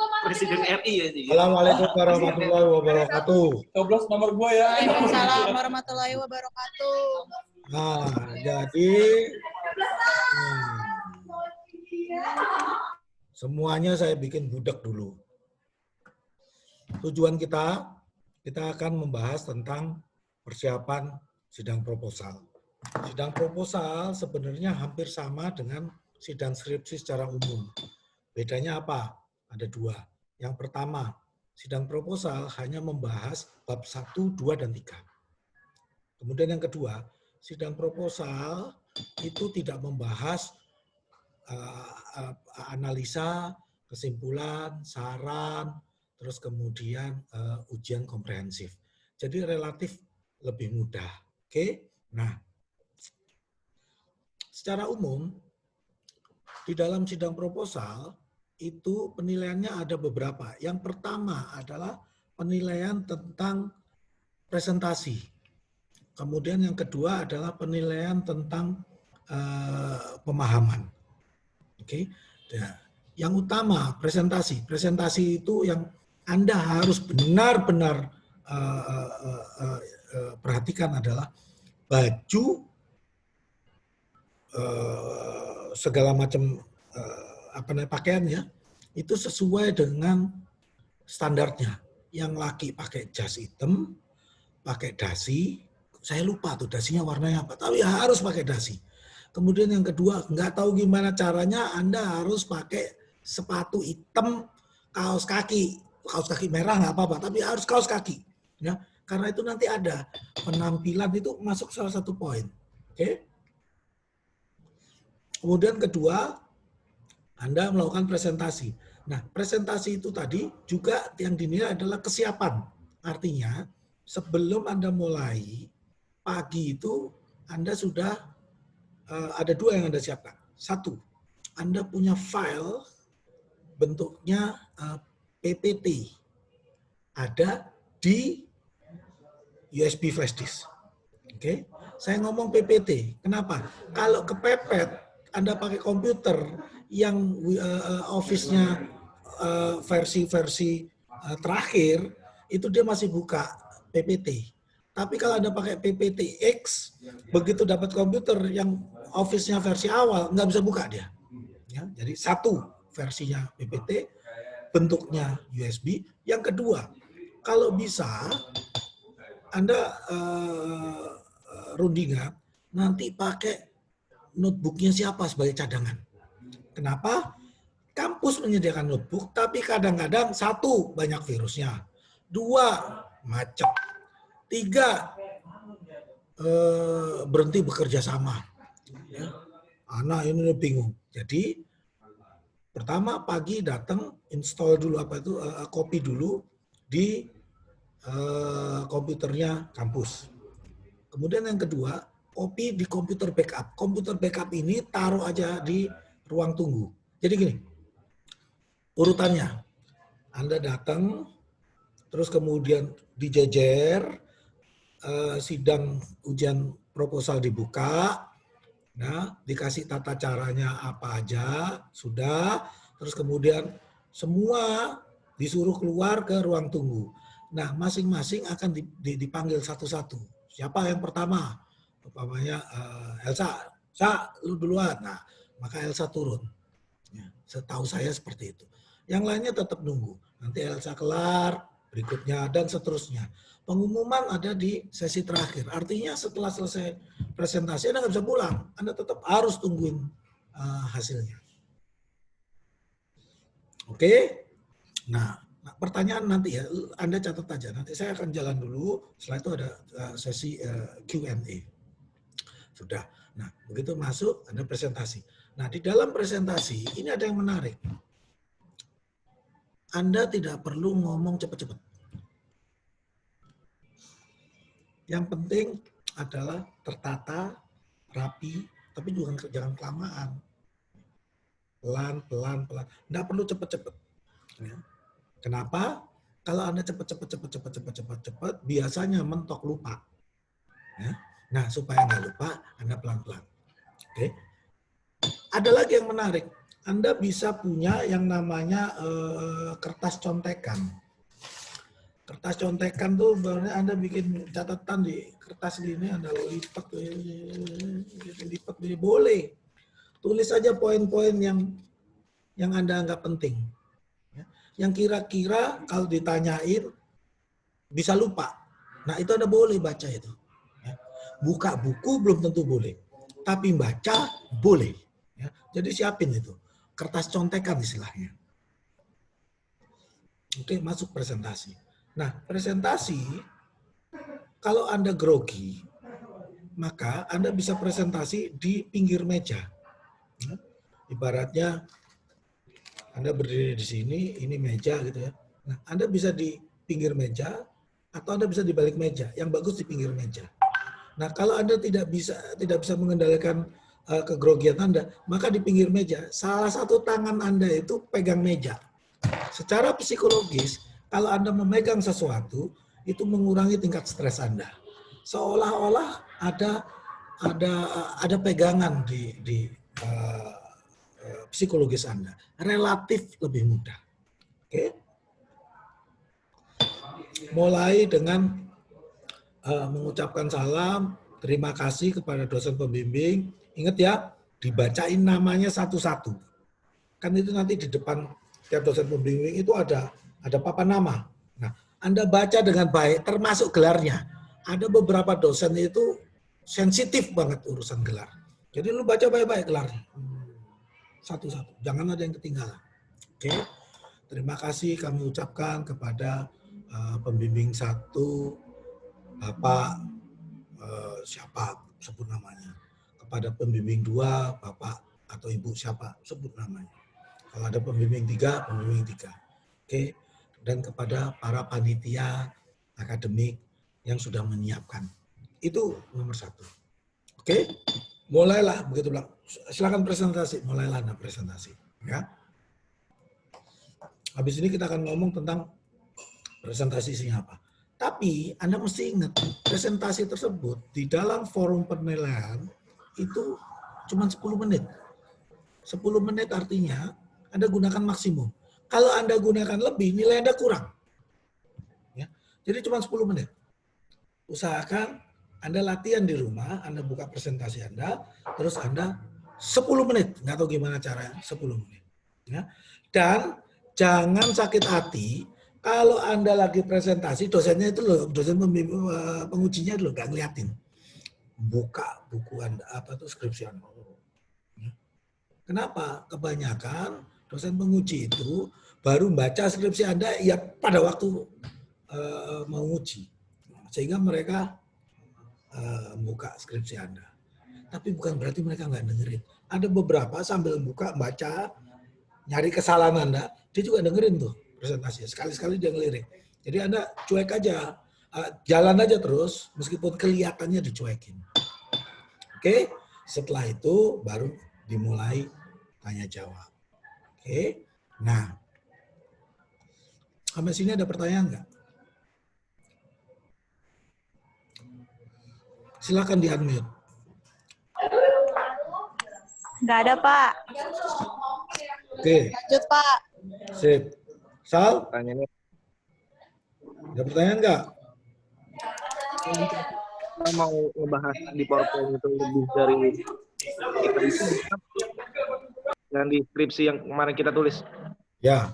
Presiden RI ya. Assalamualaikum warahmatullahi wabarakatuh. Coblos nomor gua ya. Waalaikumsalam warahmatullahi wabarakatuh. Nah, jadi semuanya saya bikin budak dulu. Tujuan kita akan membahas tentang persiapan sidang proposal. Sidang proposal sebenarnya hampir sama dengan sidang skripsi secara umum. Bedanya apa? Ada dua. Yang pertama, sidang proposal hanya membahas bab 1, 2, dan 3. Kemudian yang kedua, sidang proposal itu tidak membahas analisa, kesimpulan, saran, terus kemudian ujian komprehensif. Jadi relatif lebih mudah. Oke? Nah, secara umum di dalam sidang proposal itu penilaiannya ada beberapa. Yang pertama adalah penilaian tentang presentasi. Kemudian yang kedua adalah penilaian tentang pemahaman. Oke. Nah, yang utama presentasi. Presentasi itu yang Anda harus benar-benar perhatikan adalah baju, segala macam pakaiannya itu sesuai dengan standarnya. Yang laki pakai jas hitam, pakai dasi. Saya lupa tuh dasinya warnanya apa, tapi harus pakai dasi. Kemudian yang kedua, nggak tahu gimana caranya, Anda harus pakai sepatu hitam, kaos kaki merah nggak apa-apa, tapi harus kaos kaki, ya, karena itu nanti ada penampilan itu masuk salah satu poin, oke? Kemudian kedua, Anda melakukan presentasi. Nah, presentasi itu tadi juga yang dinilai adalah kesiapan, artinya sebelum Anda mulai pagi itu Anda sudah ada dua yang Anda siapkan. Satu, Anda punya file bentuknya PPT. Ada di USB flash disk. Oke, saya ngomong PPT. Kenapa? Kalau kepepet, Anda pakai komputer yang Office-nya versi terakhir, itu dia masih buka PPT. Tapi kalau Anda pakai PPTX, begitu dapat komputer yang Office-nya versi awal, nggak bisa buka dia. Ya, jadi satu, versinya PPT, bentuknya USB. Yang kedua, kalau bisa, Anda rundingan, nanti pakai notebooknya siapa sebagai cadangan. Kenapa? Kampus menyediakan notebook, tapi kadang-kadang satu, banyak virusnya. Dua, macet. Tiga, berhenti bekerja sama. Ya. Anak ini bingung. Jadi pertama pagi datang install dulu copy dulu di komputernya kampus. Kemudian yang kedua, copy di komputer backup. Komputer backup ini taruh aja di ruang tunggu. Jadi gini, urutannya, Anda datang, terus kemudian dijejer, sidang ujian proposal dibuka, nah, dikasih tata caranya apa aja, sudah, terus kemudian semua disuruh keluar ke ruang tunggu. Nah, masing-masing akan dipanggil satu-satu. Siapa yang pertama? Umpamanya Elsa, lu duluan. Nah, maka Elsa turun. Ya, setahu saya seperti itu. Yang lainnya tetap nunggu. Nanti Elsa kelar, berikutnya, dan seterusnya. Pengumuman ada di sesi terakhir. Artinya setelah selesai presentasi, Anda nggak bisa pulang. Anda tetap harus tungguin hasilnya. Oke? Nah, pertanyaan nanti ya, Anda catat aja. Nanti saya akan jalan dulu. Setelah itu ada sesi Q&A. Sudah. Nah, begitu masuk, Anda presentasi. Nah, di dalam presentasi, ini ada yang menarik. Anda tidak perlu ngomong cepat-cepat. Yang penting adalah tertata, rapi, tapi juga jangan kelamaan. Pelan. Nggak perlu cepat-cepat. Ya. Kenapa? Kalau Anda cepat, biasanya mentok lupa. Ya. Nah, supaya nggak lupa, Anda pelan-pelan. Oke. Ada lagi yang menarik. Anda bisa punya yang namanya kertas contekan. Kertas contekan tuh sebenarnya Anda bikin catatan di kertas gini, Anda lipat, lipat boleh. Tulis saja poin-poin yang Anda anggap penting. Yang kira-kira kalau ditanyain bisa lupa. Nah itu Anda boleh baca itu. Buka buku belum tentu boleh, tapi baca boleh. Jadi siapin itu. Kertas contekan istilahnya. Oke, masuk presentasi. Nah, presentasi, kalau Anda grogi, maka Anda bisa presentasi di pinggir meja. Ibaratnya, Anda berdiri di sini, ini meja gitu ya. Nah, Anda bisa di pinggir meja, atau Anda bisa di balik meja. Yang bagus di pinggir meja. Nah, kalau Anda tidak bisa mengendalikan kegrogian Anda, maka di pinggir meja, salah satu tangan Anda itu pegang meja. Secara psikologis, kalau Anda memegang sesuatu, itu mengurangi tingkat stres Anda. Seolah-olah ada pegangan di psikologis Anda. Relatif lebih mudah. Oke. Mulai dengan mengucapkan salam, terima kasih kepada dosen pembimbing. Ingat ya, dibacain namanya satu-satu. Kan itu nanti di depan tiap dosen pembimbing itu ada papan nama. Nah, Anda baca dengan baik, termasuk gelarnya. Ada beberapa dosen itu sensitif banget urusan gelar. Jadi lu baca baik-baik gelarnya. Satu-satu, jangan ada yang ketinggalan. Oke, terima kasih kami ucapkan kepada pembimbing 1, Bapak siapa, sebut namanya. Kepada pembimbing 2, Bapak atau Ibu siapa, sebut namanya. Kalau ada pembimbing 3, pembimbing 3. Oke. Dan kepada para panitia akademik yang sudah menyiapkan. Itu nomor 1. Oke. Mulailah begitu bilang. Silakan presentasi, mulailah Anda presentasi, ya. Habis ini kita akan ngomong tentang presentasi isinya apa. Tapi Anda mesti ingat, presentasi tersebut di dalam forum penilaian itu cuma 10 menit. 10 menit artinya Anda gunakan maksimum. Kalau Anda gunakan lebih, nilai Anda kurang. Ya. Jadi cuma 10 menit. Usahakan Anda latihan di rumah, Anda buka presentasi Anda, terus Anda 10 menit. Nggak tahu gimana caranya, 10 menit. Ya. Dan jangan sakit hati, kalau Anda lagi presentasi, dosennya itu loh, dosen pengujinya loh, nggak ngeliatin. Buka buku Anda, skripsi Anda. Kenapa? Kebanyakan dosen penguji itu baru baca skripsi Anda ya pada waktu menguji. Sehingga mereka buka skripsi Anda. Tapi bukan berarti mereka nggak dengerin. Ada beberapa sambil buka, baca, nyari kesalahan Anda, dia juga dengerin tuh presentasinya. Sekali-sekali dia ngelirik. Jadi Anda cuek aja, jalan aja terus, meskipun kelihatannya dicuekin. Oke, setelah itu baru dimulai tanya jawab. Oke, nah, sampai sini ada pertanyaan nggak? Silakan di-unmute. Nggak ada, Pak. Oke. Lanjut, Pak. Sip. Sal, Pertanyaannya, ada pertanyaan nggak? kita mau ngebahas di PowerPoint itu lebih dari kita itu dan di skripsi yang kemarin kita tulis. Ya.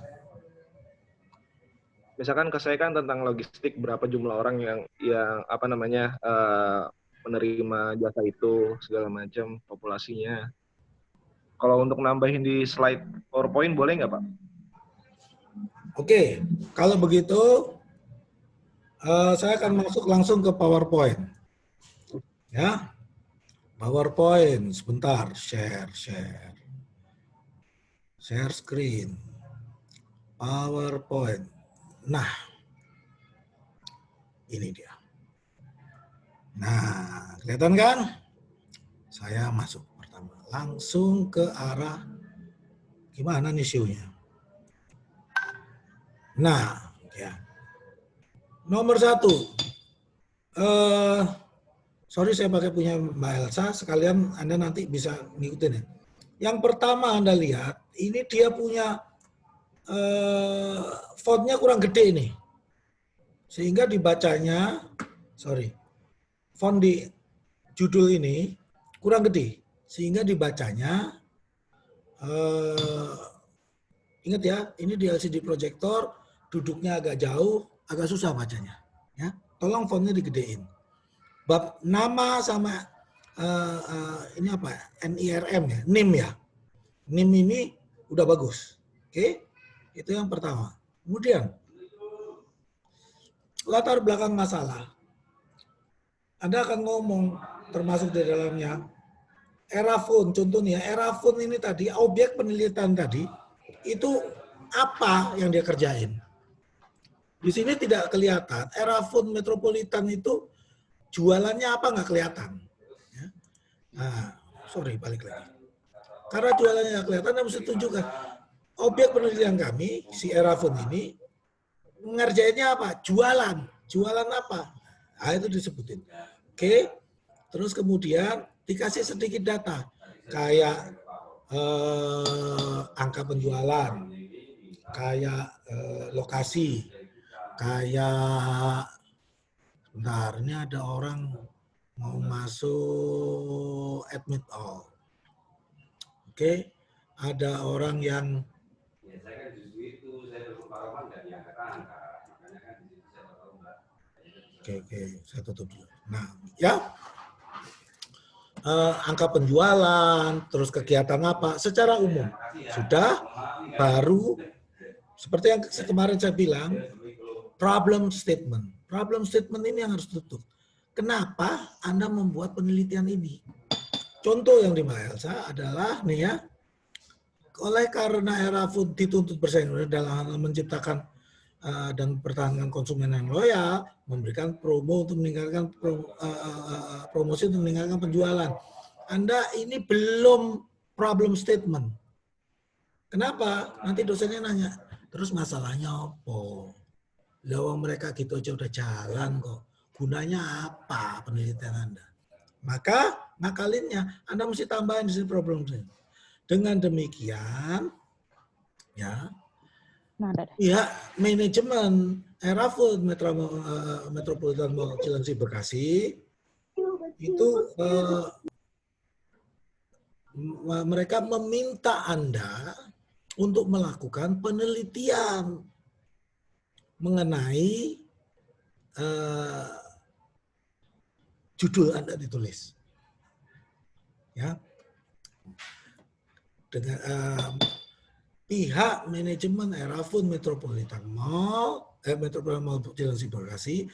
Misalkan kesayangan tentang logistik, berapa jumlah orang yang menerima jasa itu, segala macam populasinya. Kalau untuk nambahin di slide PowerPoint boleh nggak, Pak? Oke, kalau begitu saya akan masuk langsung ke PowerPoint. Ya, PowerPoint. Sebentar, share screen. PowerPoint. Nah, ini dia. Nah, kelihatan kan? Saya masuk pertama, langsung ke arah gimana nih show-nya. Nah, ya. Nomor 1. Sorry saya pakai punya Mbak Elsa, sekalian Anda nanti bisa ngikutin ya. Yang pertama Anda lihat, ini dia punya fontnya kurang gede nih. Sehingga dibacanya, font di judul ini kurang gede. Sehingga dibacanya, ingat ya, ini di LCD projector, duduknya agak jauh, agak susah bacanya. Ya, tolong fontnya digedein. Bab nama sama ini apa? NIRM ya, NIM ya. NIM ini udah bagus. Oke, itu yang pertama. Kemudian latar belakang masalah. Anda akan ngomong termasuk di dalamnya Erafone, contohnya Erafone ini tadi, objek penelitian tadi, itu apa yang dia kerjain? Di sini tidak kelihatan. Erafone Metropolitan itu jualannya apa nggak kelihatan. Ya. Nah, balik lagi. Karena jualannya nggak kelihatan, Anda mesti tunjukkan. Objek penelitian kami, si Erafone ini, ngerjainnya apa? Jualan. Jualan apa? Nah, itu disebutin. Oke. Terus kemudian dikasih sedikit data. Kayak angka penjualan. Kayak lokasi. Kayak, bentar, ini ada orang mau masuk admit all. Oke. Ada orang yang Oke, saya tutup dulu. Nah, ya, angka penjualan, terus kegiatan apa, secara umum sudah. Baru seperti yang kemarin saya bilang, problem statement. Problem statement ini yang harus tutup. Kenapa Anda membuat penelitian ini? Contoh yang di Maelsa adalah nih ya, oleh karena Erafone dituntut bersaing dalam hal menciptakan dan pertahankan konsumen yang loyal, memberikan promo untuk meningkatkan promosi untuk meningkatkan penjualan. Anda ini belum problem statement. Kenapa? Nanti dosennya nanya, terus masalahnya apa? Lawang mereka gitu aja udah jalan kok. Gunanya apa penelitian Anda? Maka ngakalinnya Anda mesti tambahin di sini problem statement. Dengan demikian, ya, pihak manajemen Erafone Metropolitan Mall Cilengsi Bekasi itu mereka meminta Anda untuk melakukan penelitian mengenai judul Anda ditulis, ya. Dengan pihak manajemen Erafone Metropolitan Mall Cilengsi Bekasi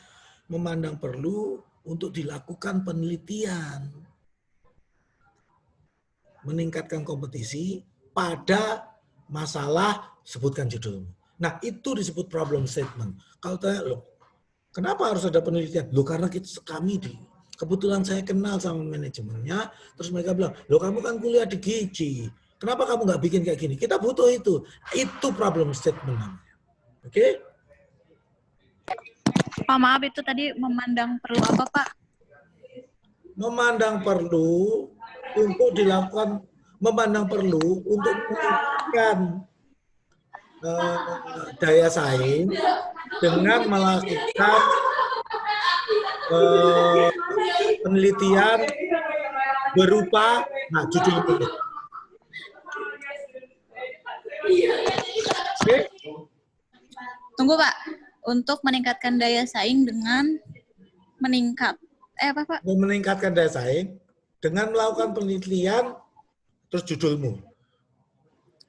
memandang perlu untuk dilakukan penelitian meningkatkan kompetisi pada masalah sebutkan judul. Nah, itu disebut problem statement. Kalau tanya, loh, kenapa harus ada penelitian? Loh, karena kami kebetulan saya kenal sama manajemennya, terus mereka bilang, loh kamu kan kuliah di Giji, kenapa kamu nggak bikin kayak gini? Kita butuh itu. Itu problem statement namanya. Oke? Pak, maaf, itu tadi memandang perlu apa, Pak? Memandang perlu untuk dilakukan, memandang perlu untuk meningkatkan daya saing dengan melakukan penelitian berupa judul itu. Oke? Tunggu, Pak. Untuk meningkatkan daya saing dengan apa, Pak? Meningkatkan daya saing dengan melakukan penelitian terus judulmu.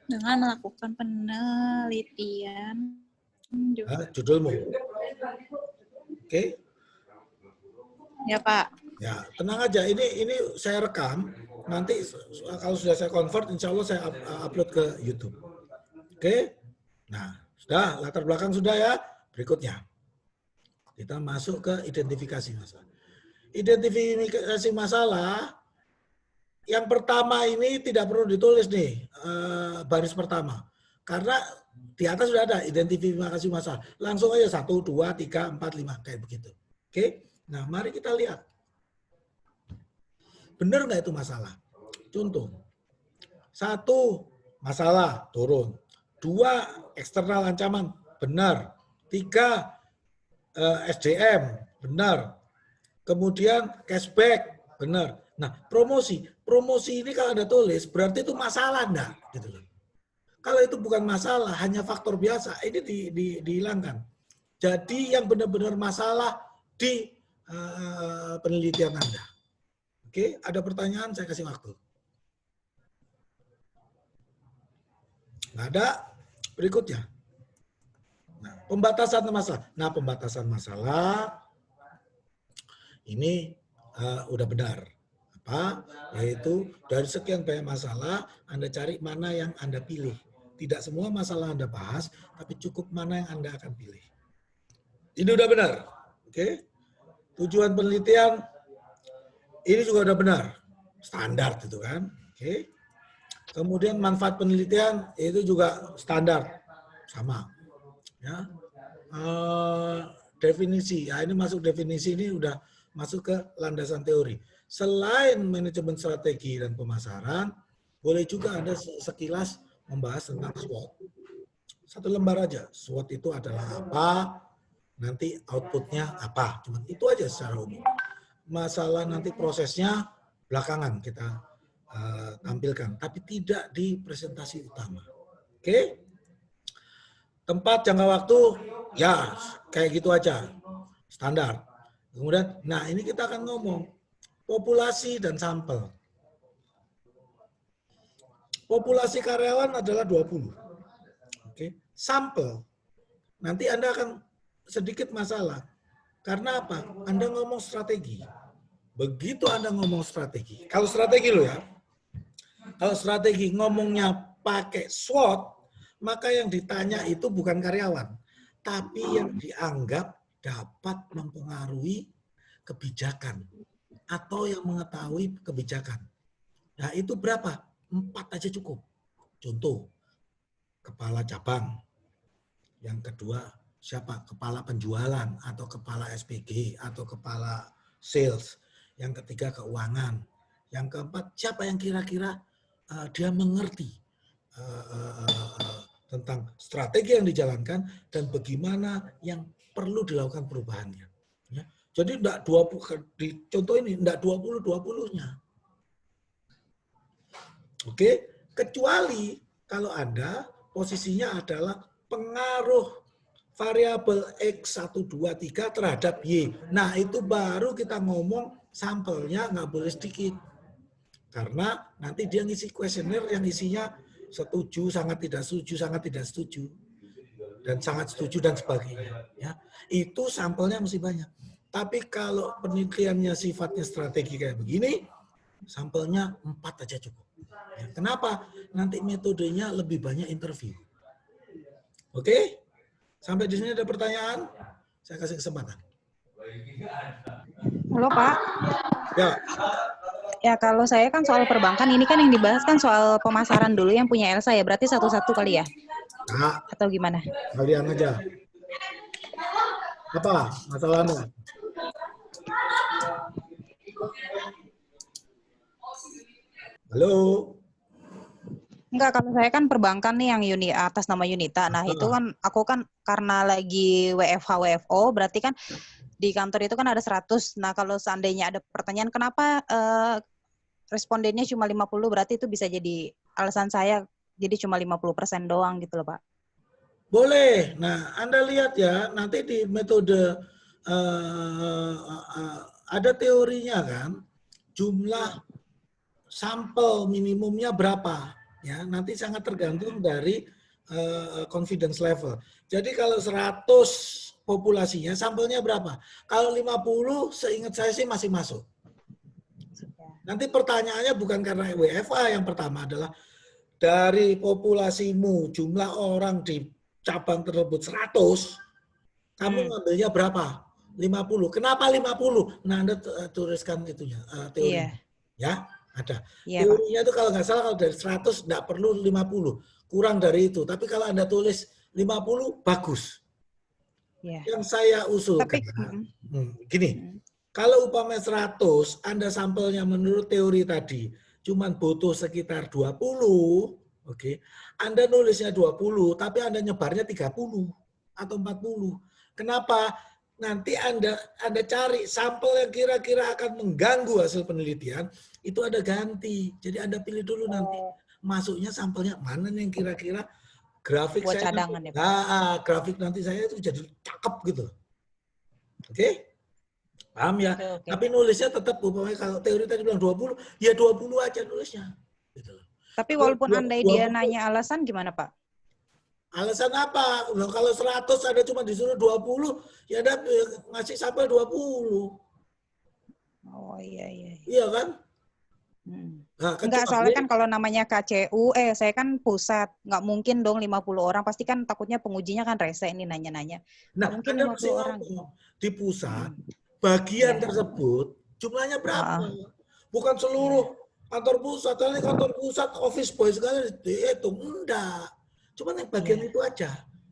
Dengan melakukan penelitian judulmu. Oke? Ya, Pak. Ya, tenang aja. Ini saya rekam. Nanti kalau sudah saya convert, insya Allah saya upload ke YouTube. Oke? Nah, sudah. Latar belakang sudah ya. Berikutnya. Kita masuk ke identifikasi masalah. Identifikasi masalah, yang pertama ini tidak perlu ditulis nih, baris pertama. Karena di atas sudah ada identifikasi masalah. Langsung aja 1, 2, 3, 4, 5. Kayak begitu. Oke? Nah, mari kita lihat. Benar nggak itu masalah? Contoh. 1, masalah, turun. 2, eksternal ancaman, benar. 3, SDM, benar. Kemudian cashback, benar. Nah, promosi ini kalau Anda tulis berarti itu masalah enggak? Gitu loh. Kalau itu bukan masalah, hanya faktor biasa, ini dihilangkan. Jadi yang benar-benar masalah di penelitian Anda. Oke, ada pertanyaan, saya kasih waktu. Nggak ada, berikutnya. Nah, pembatasan masalah. Nah, pembatasan masalah ini udah benar. Apa? Yaitu dari sekian banyak masalah, Anda cari mana yang Anda pilih. Tidak semua masalah Anda bahas, tapi cukup mana yang Anda akan pilih. Ini udah benar. Oke. Tujuan penelitian ini juga udah benar. Standar itu kan. Oke. Kemudian manfaat penelitian itu juga standar. Sama. Ya. Definisi. Ya, ini masuk definisi, ini udah masuk ke landasan teori. Selain manajemen strategi dan pemasaran, boleh juga Anda sekilas membahas tentang SWOT. 1 lembar aja. SWOT itu adalah apa, nanti outputnya apa. Cuma itu aja secara umum. Masalah nanti prosesnya belakangan kita tampilkan, tapi tidak di presentasi utama. Oke? Tempat, jangka waktu, ya kayak gitu aja. Standar. Kemudian, nah ini kita akan ngomong populasi dan sampel. Populasi karyawan adalah 20. Oke. Sampel, nanti Anda akan sedikit masalah. Karena apa? Anda ngomong strategi. Begitu Anda ngomong strategi, kalau strategi lo ya, kalau strategi ngomongnya pakai SWOT, maka yang ditanya itu bukan karyawan, tapi yang dianggap dapat mempengaruhi kebijakan atau yang mengetahui kebijakan. Nah itu berapa? 4 aja cukup. Contoh, kepala cabang. Yang kedua, siapa? Kepala penjualan atau kepala SPG atau kepala sales. Yang ketiga, keuangan. Yang keempat, siapa yang kira-kira dia mengerti tentang strategi yang dijalankan dan bagaimana yang perlu dilakukan perubahannya. Ya. Jadi enggak 20, di contoh ini enggak 20-20-nya. Oke, kecuali kalau Anda posisinya adalah pengaruh variabel X 1, 2, 3 terhadap Y. Nah, itu baru kita ngomong sampelnya nggak boleh sedikit. Karena nanti dia ngisi kuesioner yang isinya setuju, sangat tidak setuju, dan sangat setuju dan sebagainya. Ya, itu sampelnya mesti banyak. Tapi kalau penelitiannya sifatnya strategi kayak begini, sampelnya 4 aja cukup. Ya, kenapa? Nanti metodenya lebih banyak interview. Oke? Sampai di sini ada pertanyaan? Saya kasih kesempatan. Halo Pak. Ya. Ya kalau saya kan soal perbankan, ini kan yang dibahas kan soal pemasaran dulu yang punya Elsa ya, berarti satu-satu kali ya? Nah, atau gimana? Kalian aja. Apa masalahnya? Halo? Enggak, kalau saya kan perbankan nih yang atas nama Yunita. Nah, itu kan aku kan karena lagi WFO, berarti kan di kantor itu kan ada 100. Nah, kalau seandainya ada pertanyaan kenapa respondennya cuma 50, berarti itu bisa jadi alasan saya jadi cuma 50% doang gitu loh, Pak. Boleh. Nah, Anda lihat ya, nanti di metode ada teorinya kan, jumlah sampel minimumnya berapa. Ya, nanti sangat tergantung dari confidence level. Jadi kalau 100 populasinya, sampelnya berapa? Kalau 50, seingat saya sih masih masuk. Nanti pertanyaannya bukan karena WFA, yang pertama adalah dari populasimu, jumlah orang di cabang tersebut 100, kamu ngambilnya berapa? 50. Kenapa 50? Nah, Anda tuliskan itunya, teori. Ya, ada. Teorinya itu kalau nggak salah, kalau dari 100 nggak perlu 50. Kurang dari itu. Tapi kalau Anda tulis 50, bagus. Yang saya usulkan, gini, kalau umpamanya 100, Anda sampelnya menurut teori tadi, cuman butuh sekitar 20, oke. Anda nulisnya 20, tapi Anda nyebarnya 30 atau 40. Kenapa? Nanti Anda cari sampel yang kira-kira akan mengganggu hasil penelitian, itu ada ganti. Jadi Anda pilih dulu nanti masuknya sampelnya mana nih yang kira-kira grafik Buat saya cadangan nanti, ya, Pak. grafik nanti saya itu jadi cakep gitu. Oke? Paham ya? Oke. Tapi nulisnya tetap umpamanya kalau teori tadi bilang 20, ya 20 aja nulisnya. Gitu. Tapi Kalau walaupun andai 20, dia nanya alasan gimana, Pak? alasan apa? Loh, kalau 100 ada cuma disuruh 20, ya ada ngasih sampel 20. Oh iya. Iya kan? Nah, Enggak, soalnya kan kalau namanya KCU, saya kan pusat. Nggak mungkin dong 50 orang. Pasti kan takutnya pengujinya kan rese ini nanya-nanya. Nggak Nah, mungkin Anda 50 mesti orang. ngomong di pusat, bagian Iya. tersebut jumlahnya berapa? Bukan Iya. seluruh kantor pusat. Karena kantor pusat, office boy segala dihitung. Enggak. Cuma yang bagian Iya. itu aja.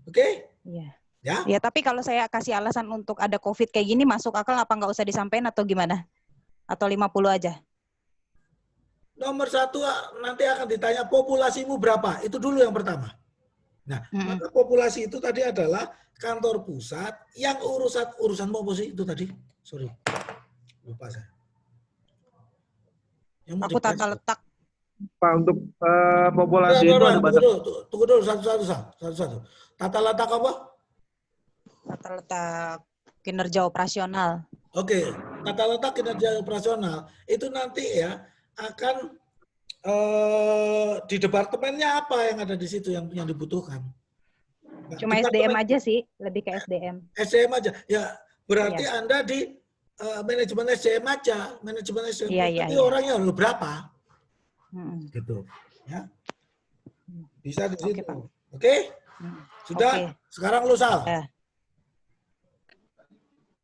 Oke? Iya. Ya? Ya, tapi kalau saya kasih alasan untuk ada COVID kayak gini, masuk akal apa nggak usah disampaikan atau gimana? Atau 50 aja? Nomor 1 nanti akan ditanya populasimu berapa. Itu dulu yang pertama. Nah, maka populasi itu tadi adalah kantor pusat yang urusan apa sih itu tadi? Sorry. Lupa saya. Yang mau Aku dibahas tata apa? letak. Pak, untuk populasi itu ada batas. Tunggu dulu satu-satu. Tata letak apa? Tata letak kinerja operasional. Oke, tata letak kinerja operasional itu nanti ya akan di departemennya apa yang ada di situ yang dibutuhkan. Nah, Cuma SDM aja sih, lebih ke SDM. SDM aja. Ya, berarti Iya. Anda di manajemen SDM aja, manajemen SDM. Iya. Tapi orangnya harus berapa? Gitu. Ya. Bisa di situ. Pak. Oke? Sudah? Oke. Sekarang lu Sal.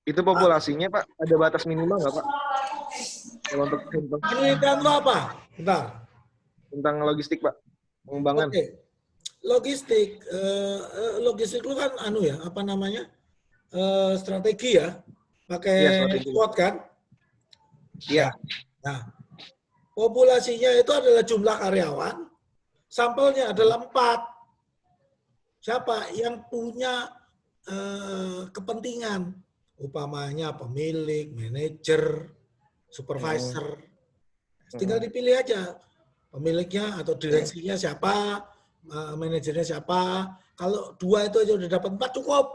Itu populasinya, Pak, ada batas minimal nggak, Pak? Kalau untuk Penelitian lu apa? Bentar. tentang logistik, Pak, pengembangan. Oke. Logistik lu kan apa namanya? Strategi ya. Pakai Iya, strategi. SWOT kan? Iya. Nah, populasinya itu adalah jumlah karyawan, sampelnya adalah 4. Siapa yang punya kepentingan? Upamanya pemilik, manajer, supervisor. Tinggal dipilih aja. Pemiliknya atau direksinya siapa, manajernya siapa. Kalau 2 itu aja udah dapat 4 cukup.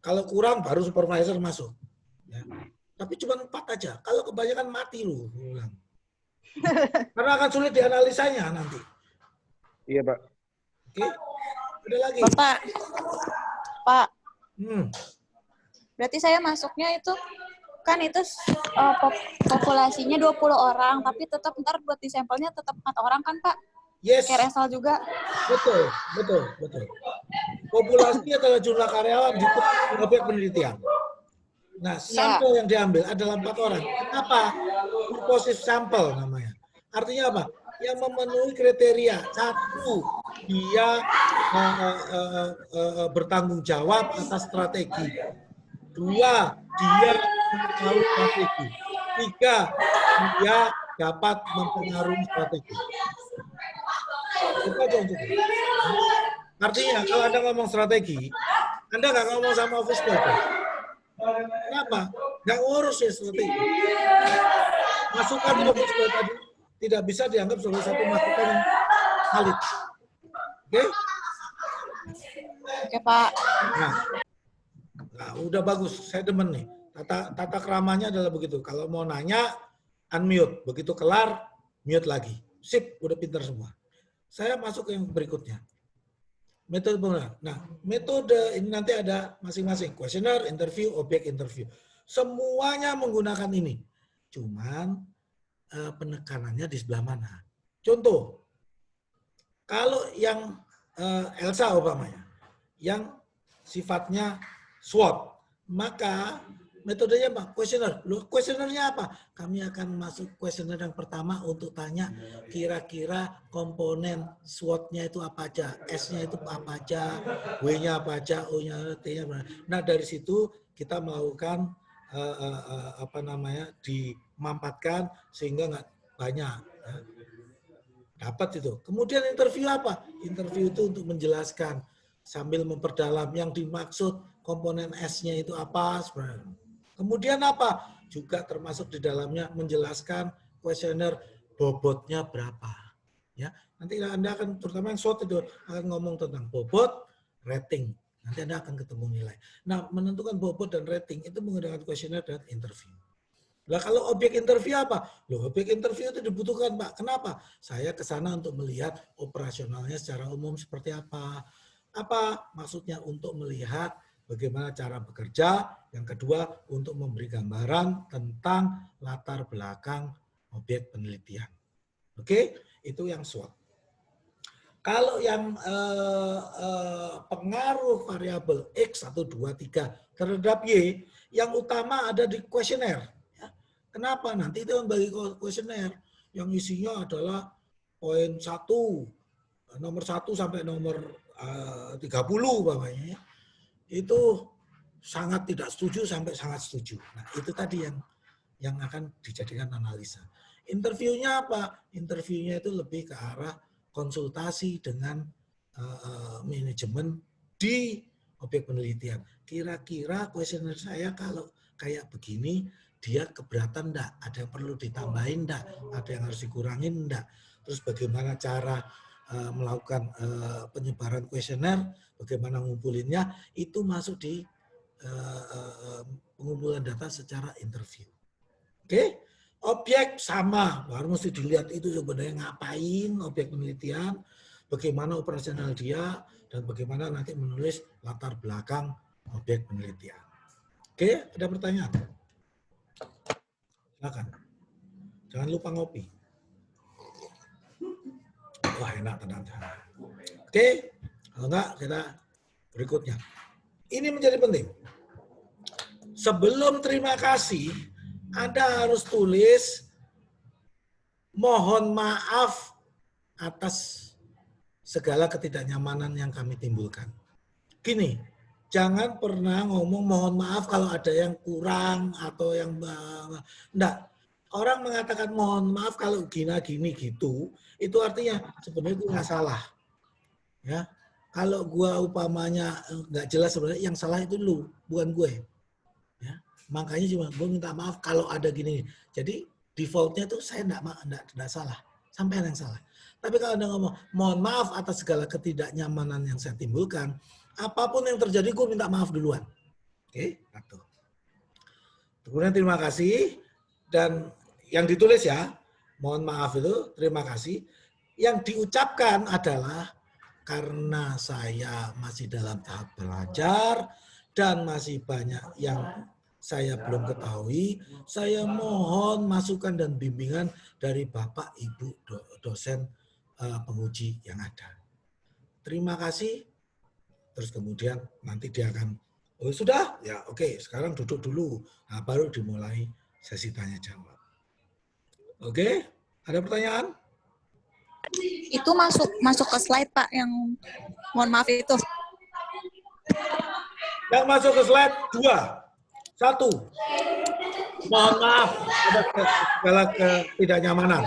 Kalau kurang baru supervisor masuk. Ya. Tapi cuma 4 aja. Kalau kebanyakan mati lu. Karena akan sulit dianalisanya nanti. Iya, Pak. Oke. Ada lagi. Pak. Berarti saya masuknya itu kan itu populasinya 20 orang, tapi tetap ntar buat di sampelnya tetap 4 orang kan, Pak? Yes. Kayak resal juga. Betul. Populasi adalah jumlah karyawan di objek penelitian. Nah, sampel yang diambil adalah 4 orang. Kenapa? Purposive sample namanya. Artinya apa? Yang memenuhi kriteria. 1, dia bertanggung jawab atas strategi. 2, dia mengetahui strategi. 3, dia dapat mempengaruhi strategi. Itu aja untuk itu. Artinya kalau Anda ngomong strategi, Anda nggak ngomong sama office boy. Kenapa? Nggak ngurus ya strategi. Masukan office boy tadi tidak bisa dianggap sebagai satu masukan yang valid. Oke? Oke, Pak. Nah, udah bagus. Saya demen nih. Tata keramanya adalah begitu. Kalau mau nanya, unmute. Begitu kelar, mute lagi. Sip, udah pintar semua. Saya masuk ke yang berikutnya. Metode penggunaan. Nah, metode ini nanti ada masing-masing. Questionnaire, interview, objek interview. Semuanya menggunakan ini. Cuman penekanannya di sebelah mana. Contoh, kalau yang Elsa umpamanya, yang sifatnya SWOT, maka metodenya apa? Questionnaire. Questionnaire-nya apa? Kami akan masuk questionnaire yang pertama untuk tanya kira-kira komponen SWOT-nya itu apa aja, S-nya itu apa aja, W-nya apa aja, O-nya, T-nya apa. Nah, dari situ kita melakukan dimampatkan sehingga nggak banyak. Nah, dapat itu. Kemudian interview apa? Interview itu untuk menjelaskan sambil memperdalam yang dimaksud komponen S-nya itu apa sebenarnya. Kemudian apa? Juga termasuk di dalamnya menjelaskan kuesioner bobotnya berapa. Ya, nanti Anda akan terutama yang short itu akan ngomong tentang bobot, rating. Nanti Anda akan ketemu nilai. Nah, menentukan bobot dan rating itu menggunakan kuesioner dan interview. Nah, kalau objek interview apa? Loh, objek interview itu dibutuhkan, Pak. Kenapa? Saya ke sana untuk melihat operasionalnya secara umum seperti apa. Apa maksudnya? Untuk melihat bagaimana cara bekerja. Yang kedua, untuk memberi gambaran tentang latar belakang objek penelitian. Oke, itu yang SWOT. Kalau yang pengaruh variabel X 1, 2, 3 terhadap Y, yang utama ada di kuesioner. Kenapa? Nanti itu membagi kuesioner yang isinya adalah poin 1, nomor 1 sampai nomor 30 bapaknya. Itu sangat tidak setuju sampai sangat setuju. Nah, itu tadi yang akan dijadikan analisa. Interviewnya apa? Interviewnya itu lebih ke arah konsultasi dengan manajemen di objek penelitian. Kira-kira kuesioner saya kalau kayak begini, dia keberatan enggak? Ada yang perlu ditambahin enggak? Ada yang harus dikurangin enggak? Terus bagaimana cara melakukan penyebaran kuesioner, bagaimana ngumpulinnya, itu masuk di pengumpulan data secara interview. Oke? Objek sama, baru mesti dilihat itu sebenarnya ngapain objek penelitian, bagaimana operasional dia, dan bagaimana nanti menulis latar belakang objek penelitian. Oke, ada pertanyaan? Silakan. Jangan lupa ngopi. Wah, enak tenang. Oke, kalau enggak kita berikutnya. Ini menjadi penting. Sebelum terima kasih, Anda harus tulis mohon maaf atas segala ketidaknyamanan yang kami timbulkan. Gini, jangan pernah ngomong mohon maaf kalau ada yang kurang atau yang enggak. Orang mengatakan mohon maaf kalau gini gitu, itu artinya sebenarnya gue nggak salah. Ya, kalau gua upamanya nggak jelas sebenarnya yang salah itu lu, bukan gue. Ya, makanya cuma gue minta maaf kalau ada gini. Jadi defaultnya tuh saya enggak salah, sampai yang salah. Tapi kalau Anda ngomong mohon maaf atas segala ketidaknyamanan yang saya timbulkan, apapun yang terjadi gue minta maaf duluan. Oke, satu. Kemudian terima kasih dan yang ditulis ya, mohon maaf itu terima kasih. Yang diucapkan adalah karena saya masih dalam tahap belajar dan masih banyak yang saya belum ketahui, saya mohon masukan dan bimbingan dari Bapak, Ibu, dosen penguji yang ada. Terima kasih. Terus kemudian nanti dia akan, oh sudah? Ya oke, sekarang duduk dulu. Nah, baru dimulai sesi tanya jawab. Oke, ada pertanyaan? Itu masuk ke slide Pak yang mohon maaf itu. Yang masuk ke slide 2. 1. Mohon maaf atas segala ketidaknyamanan.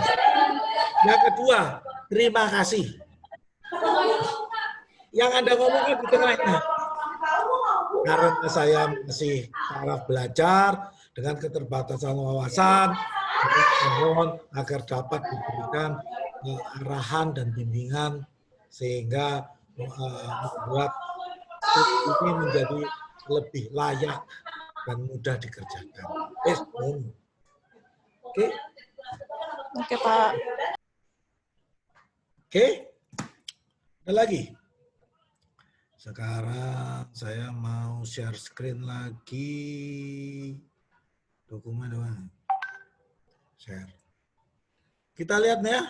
Yang kedua, terima kasih. Yang Anda ngomongin di tengahnya. Karena saya masih taraf belajar dengan keterbatasan wawasan, mohon agar dapat diberikan arahan dan bimbingan sehingga membuat ini menjadi lebih layak dan mudah dikerjakan. Oke? Oke Pak. Oke? Ada lagi? Sekarang saya mau share screen lagi. Dokumen doang. Share. Kita lihat nih ya.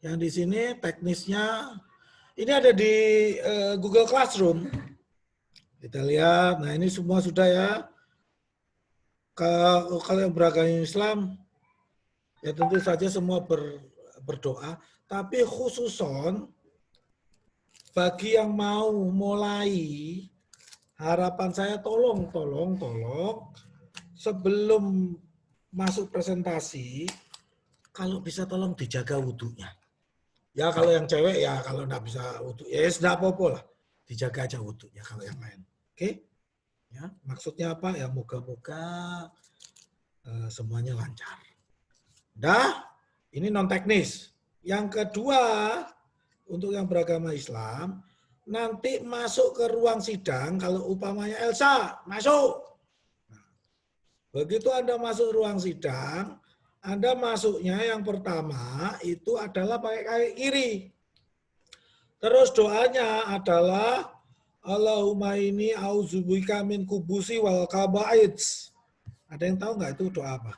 Yang di sini teknisnya. Ini ada di Google Classroom. Kita lihat. Nah ini semua sudah ya. Kalau yang beragama Islam, ya tentu saja semua berdoa. Tapi khususon bagi yang mau mulai, harapan saya tolong sebelum masuk presentasi, kalau bisa tolong dijaga wudhunya. Ya kalau yang cewek ya kalau nggak bisa wudhu ya sudah apa-apa lah. Dijaga aja wudhunya kalau yang lain. Oke? Ya, maksudnya apa? Ya moga-moga semuanya lancar. Dah, ini non teknis. Yang kedua, untuk yang beragama Islam, nanti masuk ke ruang sidang kalau umpamanya Elsa masuk. Nah, begitu Anda masuk ruang sidang, Anda masuknya yang pertama itu adalah pakai kaki kiri. Terus doanya adalah Allahumma inni auzubika min kubusi wal kabaits. Ada yang tahu nggak itu doa apa?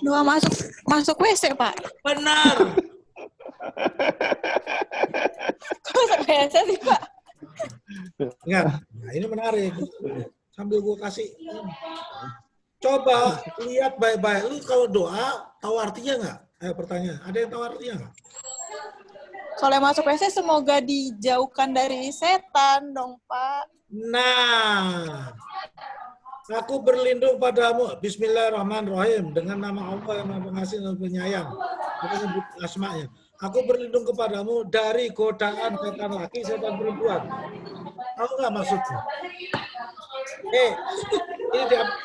Doa masuk WC, Pak. Benar. Kok masuk WC sih, Pak? Ingat, nah ini menarik. Sambil gue kasih. Coba lihat baik-baik. Lu kalau doa tahu artinya nggak? Pertanyaan. Ada yang tahu artinya nggak? Kalau yang masuk WC semoga dijauhkan dari setan dong, Pak. Nah, aku berlindung padamu. Bismillahirrahmanirrahim. Dengan nama Allah yang Maha Pengasih dan Penyayang. Kita sebut asma'nya. Aku berlindung kepadamu dari godaan setan laki, setan perempuan. Tahu nggak maksudnya? Ini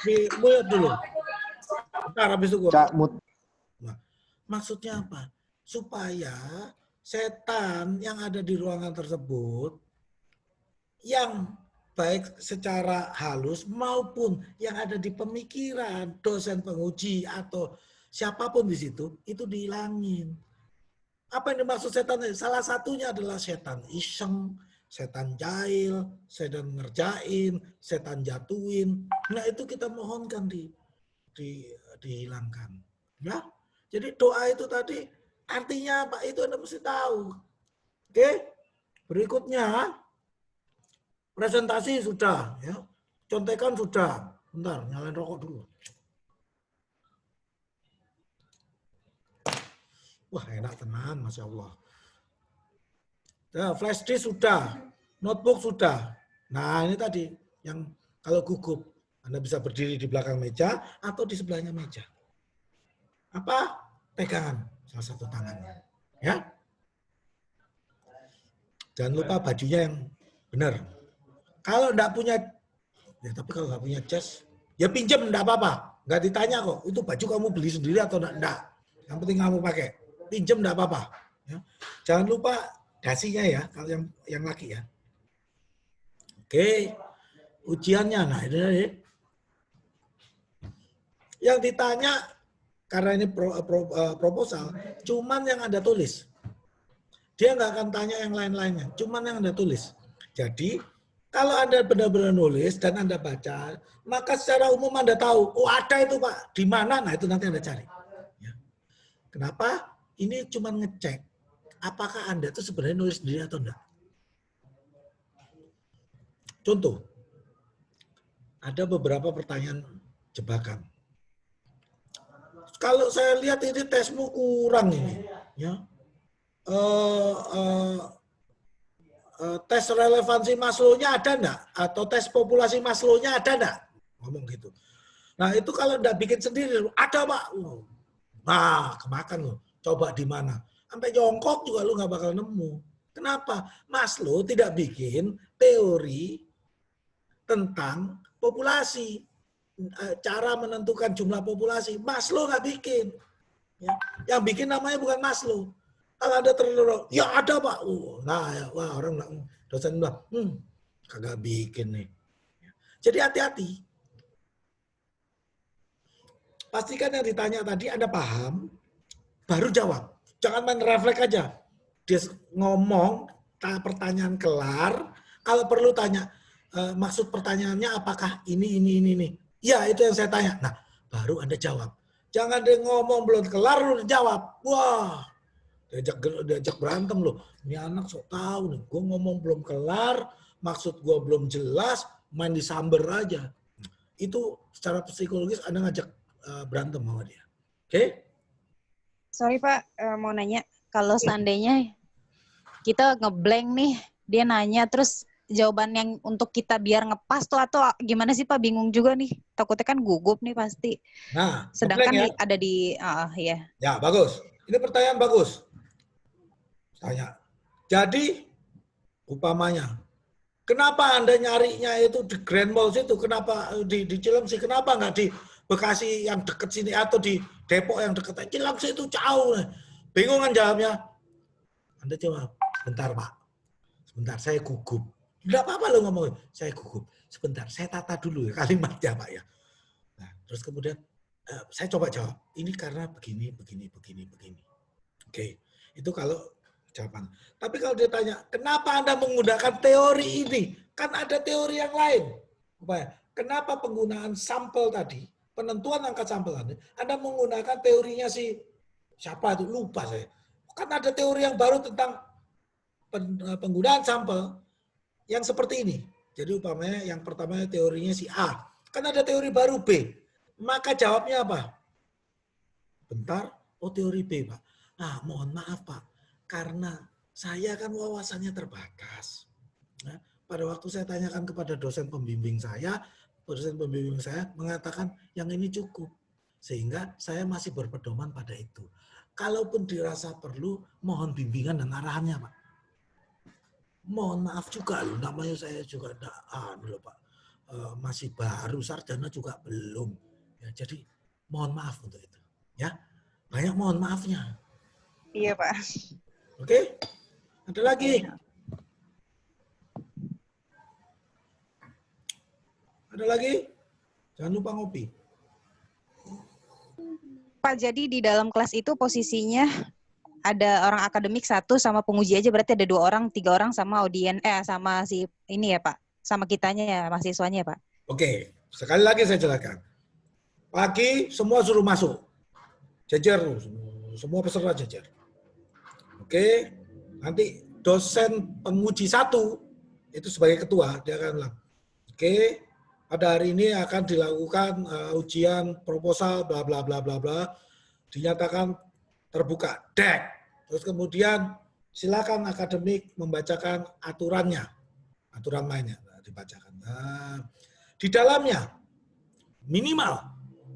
dimulai dulu. Bentar, habis itu gua. Nah, maksudnya apa? Supaya setan yang ada di ruangan tersebut, yang baik secara halus maupun yang ada di pemikiran dosen penguji atau siapapun di situ, itu dihilangin. Apa yang dimaksud setan? Salah satunya adalah setan iseng, setan jahil, setan ngerjain, setan jatuhin. Nah itu kita mohonkan dihilangkan. Ya, jadi doa itu tadi artinya apa? Itu Anda mesti tahu. Oke, berikutnya presentasi sudah, ya. Contekan sudah. Bentar, nyalain rokok dulu. Wah enak tenan, Masya Allah. Ya, flash disk sudah, notebook sudah. Nah ini tadi yang kalau gugup, Anda bisa berdiri di belakang meja atau di sebelahnya meja. Apa? Pegangan salah satu tangannya. Ya. Jangan lupa bajunya yang benar. Kalau enggak punya, ya tapi kalau nggak punya jas, ya pinjam enggak apa-apa. Nggak ditanya kok, itu baju kamu beli sendiri atau enggak. Yang penting kamu pakai. Pinjam enggak apa-apa. Ya. Jangan lupa dasinya ya, kalau yang laki ya. Oke, ujiannya. Nah ini yang ditanya karena ini proposal, cuman yang Anda tulis. Dia nggak akan tanya yang lain-lainnya, cuman yang Anda tulis. Jadi kalau Anda benar-benar nulis dan Anda baca, maka secara umum Anda tahu, oh ada itu Pak, di mana? Nah itu nanti Anda cari. Ya. Kenapa? Ini cuma ngecek apakah Anda itu sebenarnya nulis sendiri atau enggak. Contoh, ada beberapa pertanyaan jebakan. Kalau saya lihat ini tesmu kurang ini, ya. Tes relevansi Maslow-nya ada enggak? Atau tes populasi Maslow-nya ada enggak? Ngomong gitu. Nah itu kalau enggak bikin sendiri, ada Pak. Nah kemakan loh. Coba di mana? Sampai jongkok juga lu nggak bakal nemu. Kenapa? Maslow tidak bikin teori tentang populasi. Cara menentukan jumlah populasi. Maslow nggak bikin. Ya. Yang bikin namanya bukan Maslow. Kalau ada terlalu, ya ada Pak. Nah, ya, wah orang dosen bilang, kagak bikin nih. Jadi hati-hati. Pastikan yang ditanya tadi Anda paham, baru jawab. Jangan main refleks aja. Dia ngomong, pertanyaan kelar. Kalau perlu tanya, maksud pertanyaannya apakah ini. Ya, itu yang saya tanya. Nah, baru Anda jawab. Jangan dia ngomong belum kelar, lu jawab. Wah, diajak berantem loh. Ini anak sok tahu nih. Gue ngomong belum kelar, maksud gue belum jelas, main disamber aja. Itu secara psikologis Anda ngajak berantem sama dia. Oke? Sorry Pak, mau nanya. Kalau seandainya kita ngeblank nih, dia nanya terus jawaban yang untuk kita biar ngepas tuh atau gimana sih Pak? Bingung juga nih. Takutnya kan gugup nih pasti. Nah, Sedangkan ngebleng ya. ada di ya. Ya, bagus. Ini pertanyaan bagus. Tanya. Jadi, upamanya, kenapa Anda nyarinya itu di Grand Mall situ? Kenapa di Cilengsi? Kenapa nggak di Bekasi yang deket sini atau di Depok yang deket? Cilengsi itu jauh. Bingung kan jawabnya? Anda jawab, bentar Pak. Sebentar, saya gugup. Enggak apa-apa lo ngomong, saya gugup. Sebentar, saya tata dulu ya kalimatnya Pak ya. Nah, terus kemudian saya coba jawab. Ini karena begini. Oke, itu kalau jawaban. Tapi kalau dia tanya, kenapa Anda menggunakan teori ini? Kan ada teori yang lain. Kenapa penggunaan sampel tadi, penentuan angka sampel Anda menggunakan teorinya si siapa itu? Lupa saya. Kan ada teori yang baru tentang penggunaan sampel yang seperti ini. Jadi umpamanya yang pertama teorinya si A. Kan ada teori baru B. Maka jawabnya apa? Bentar, oh teori B Pak. Nah, mohon maaf Pak, karena saya kan wawasannya terbatas. Nah, pada waktu saya tanyakan kepada dosen pembimbing saya mengatakan yang ini cukup. Sehingga saya masih berpedoman pada itu. Kalaupun dirasa perlu, mohon bimbingan dan arahannya Pak. Mohon maaf juga loh, namanya saya juga Pak. Masih baru, sarjana juga belum. Ya, jadi mohon maaf untuk itu. Ya, banyak mohon maafnya. Iya Pak. Oke, ada lagi? Ada lagi? Jangan lupa ngopi. Pak, jadi di dalam kelas itu posisinya ada orang akademik 1 sama penguji aja, berarti ada 2 orang, 3 orang sama sama si ini ya Pak, sama kitanya ya, mahasiswanya ya Pak. Oke, sekali lagi saya jelaskan. Pagi semua suruh masuk. Jejer, semua peserta jejer. Oke, nanti dosen penguji 1 itu sebagai ketua, dia akan bilang, oke, pada hari ini akan dilakukan ujian proposal bla bla bla bla bla, dinyatakan terbuka, dek. Terus kemudian silakan akademik membacakan aturannya, aturan mainnya dibacakan. Nah, di dalamnya minimal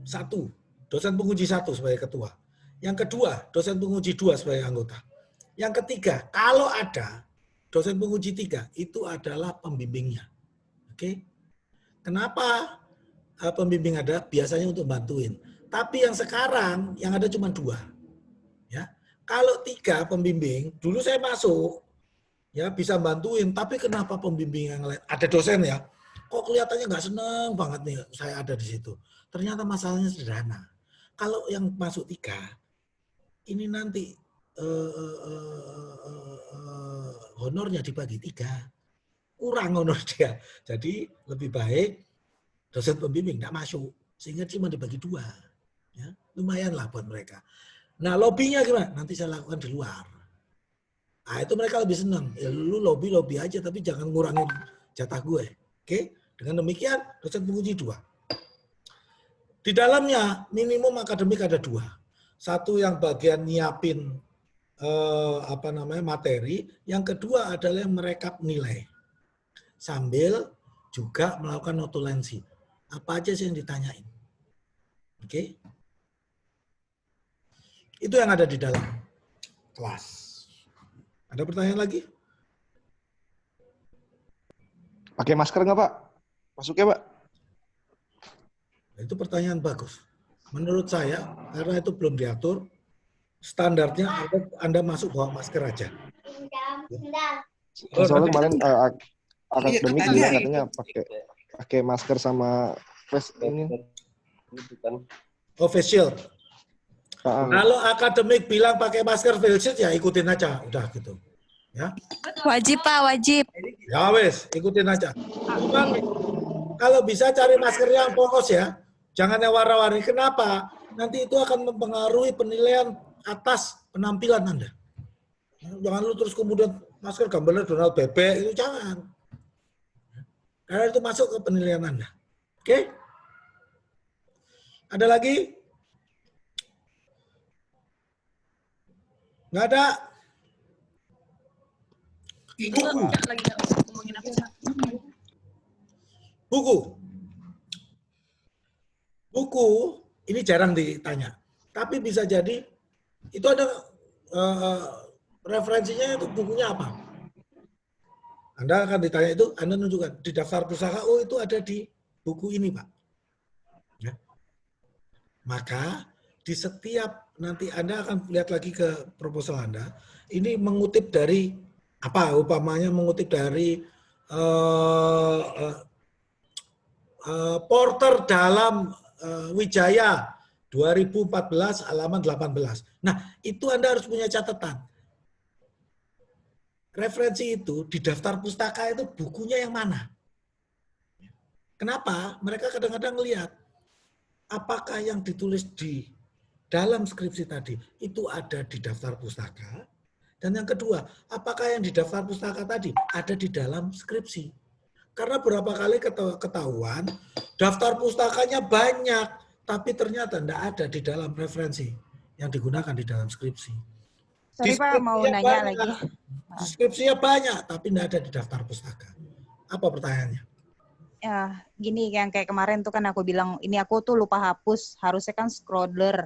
1 dosen penguji 1 sebagai ketua, yang kedua dosen penguji 2 sebagai anggota, yang ketiga kalau ada dosen penguji 3 itu adalah pembimbingnya. Oke, kenapa pembimbing ada? Biasanya untuk bantuin. Tapi yang sekarang yang ada cuma 2. Ya, kalau 3 pembimbing, dulu saya masuk, ya bisa bantuin. Tapi kenapa pembimbing yang lain? Ada dosen ya, kok kelihatannya nggak seneng banget nih saya ada di situ. Ternyata masalahnya sederhana. Kalau yang masuk 3, ini nanti honornya dibagi 3, kurang honor dia. Jadi lebih baik dosen pembimbing nggak masuk, sehingga cuma dibagi 2. Ya, lumayan lah buat mereka. Nah, lobbynya gimana? Nanti saya lakukan di luar. Nah, itu mereka lebih senang. Ya, lu lobby aja, tapi jangan ngurangin jatah gue. Oke? Dengan demikian, dosen penguji 2. Di dalamnya, minimum akademik ada 2. Satu yang bagian nyiapin materi. Yang kedua adalah yang merekap nilai. Sambil juga melakukan notulensi. Apa aja sih yang ditanyain. Oke? Itu yang ada di dalam kelas. Ada pertanyaan lagi? Pakai masker nggak Pak? Masuknya Pak? Itu pertanyaan bagus. Menurut saya, karena itu belum diatur, standarnya Anda masuk bawa masker aja. Soalnya kemarin akademik bilang katanya pakai masker sama face ini. Oh, face shield. Kalau akademik bilang pakai masker face shield, ya ikutin aja, udah gitu. Ya. Wajib Pak, wajib. Ya wes, ikutin aja. Cuman kalau bisa cari masker yang polos ya, jangan yang warna-warni. Kenapa? Nanti itu akan mempengaruhi penilaian atas penampilan Anda. Jangan lu terus kemudian masker gambarnya Donald Bebek, itu jangan. Karena itu masuk ke penilaian Anda. Oke? Ada lagi? Nggak ada? Itu lagi ngomongin apa? Buku. Buku ini jarang ditanya. Tapi bisa jadi itu ada referensinya itu bukunya apa? Anda akan ditanya itu, Anda menunjukkan di daftar pustaka, oh itu ada di buku ini, Pak. Ya. Maka di setiap nanti Anda akan lihat lagi ke proposal Anda, ini mengutip dari apa? Upamanya mengutip dari Porter dalam Wijaya 2014 halaman 18. Nah, itu Anda harus punya catatan. Referensi itu di daftar pustaka itu bukunya yang mana? Kenapa? Mereka kadang-kadang melihat apakah yang ditulis di dalam skripsi tadi itu ada di daftar pustaka. Dan yang kedua, apakah yang di daftar pustaka tadi ada di dalam skripsi? Karena berapa kali ketahuan daftar pustakanya banyak, tapi ternyata tidak ada di dalam referensi yang digunakan di dalam skripsi. Sorry Pak, mau nanya lagi. Skripsinya banyak, tapi tidak ada di daftar pustaka. Apa pertanyaannya? Ya, gini yang kayak kemarin tuh kan aku bilang, ini aku tuh lupa hapus, harusnya kan scroller.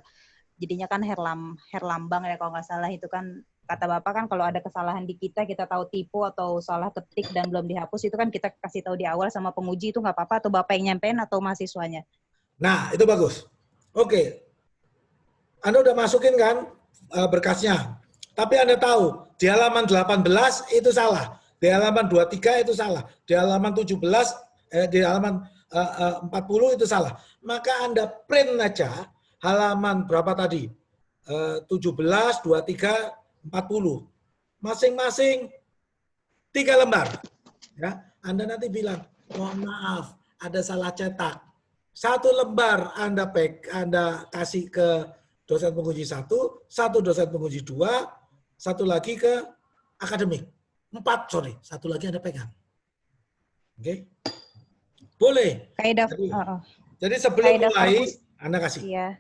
Jadinya kan Herlambang ya kalau nggak salah, itu kan kata Bapak kan kalau ada kesalahan di kita tahu tipu atau salah ketik dan belum dihapus, itu kan kita kasih tahu di awal sama penguji, itu nggak apa-apa, atau Bapak yang nyampein atau mahasiswanya? Nah, itu bagus. Oke. Anda udah masukin kan berkasnya. Tapi Anda tahu, di halaman 18 itu salah. Di halaman 23 itu salah. Di halaman 17, di halaman 40 itu salah. Maka Anda print aja halaman berapa tadi? 17, 23, 40. Masing-masing 3 lembar. Ya, Anda nanti bilang, mohon maaf, ada salah cetak. 1 lembar Anda kasih ke dosen penguji 1, 1 dosen penguji 2, 1 lagi ke akademik. 4, sorry. 1 lagi Anda pegang. Oke? Boleh. Jadi sebelum mulai, Anda kasih. Iya.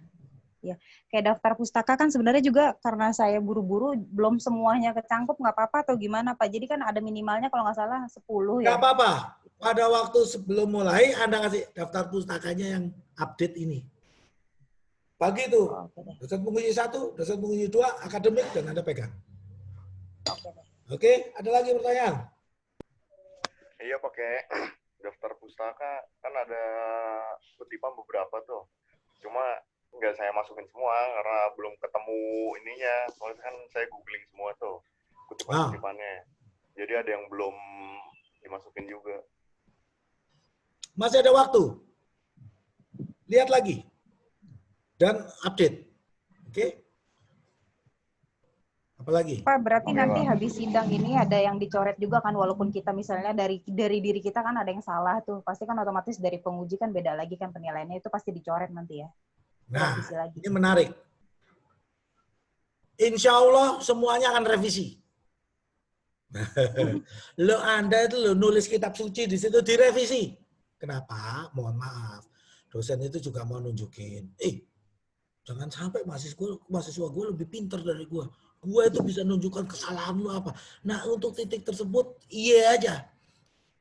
Ya, kayak daftar pustaka kan sebenarnya juga karena saya buru-buru belum semuanya kecangkup, nggak apa-apa atau gimana Pak? Jadi kan ada minimalnya kalau nggak salah 10 ya. Nggak apa-apa. Pada waktu sebelum mulai Anda kasih daftar pustakanya yang update ini. Pagi itu, dosen penguji 1, dosen penguji 2, akademik, dan Anda pegang. Oke, ada lagi pertanyaan? Iya, pakai daftar pustaka kan ada kutipan beberapa tuh. Cuma nggak saya masukin semua karena belum ketemu ininya. Soalnya kan saya googling semua tuh kutipan-kutipannya. Jadi ada yang belum dimasukin juga. Masih ada waktu. Lihat lagi. Dan update. Oke? Apalagi? Pak, berarti nanti habis sidang ini ada yang dicoret juga kan, walaupun kita misalnya dari diri kita kan ada yang salah tuh. Pasti kan otomatis dari penguji kan beda lagi kan penilaiannya, itu pasti dicoret nanti ya. Nah, ini menarik. Insya Allah semuanya akan revisi. Lo Anda itu lo nulis kitab suci di situ direvisi. Kenapa? Mohon maaf. Dosen itu juga mau nunjukin. Jangan sampai mahasiswa gue lebih pintar dari gue. Gue itu bisa nunjukkan kesalahan lo apa. Nah, untuk titik tersebut, iya aja.